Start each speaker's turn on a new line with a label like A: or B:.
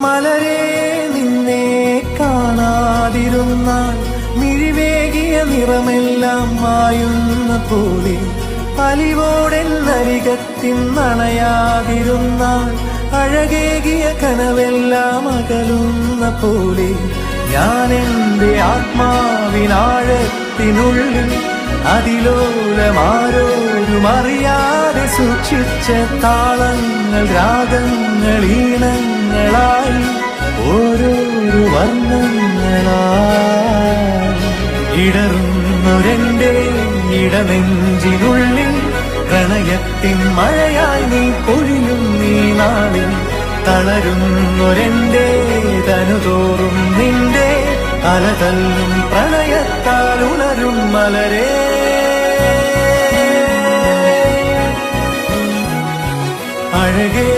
A: മലരേ നിന്നെ കാണാതിരുന്നാൽ മിഴിവേകിയ നിറമെല്ലാം മായുന്ന പോലെ അലിവോടെന്നരികത്തിൻ നണയാതിരുന്നാൽ അഴകേകിയ കനവെല്ലാം അകലുന്ന പോലെ ഞാൻ എൻ്റെ ആത്മാവിനാഴത്തിനുള്ളിൽ അതിലോലമാരോരും അറിയാതെ സൂക്ഷിച്ച താളങ്ങൾ രാഗങ്ങൾ ഈണങ്ങളായി ഓരോരോ വർണ്ണങ്ങളായി ഇടറുന്നൊരെന്റെ ഇടനെഞ്ചിനുള്ളിൽ പ്രണയത്തിൻ മഴയായി നീ പൊഴിയും നീ നാളിൽ തളരുന്നൊരെന്റെ തനുതോറും നിന്റെ അലതല്ലും പ്രണയത്താൽ ഉണരും മലരേ അഴകേ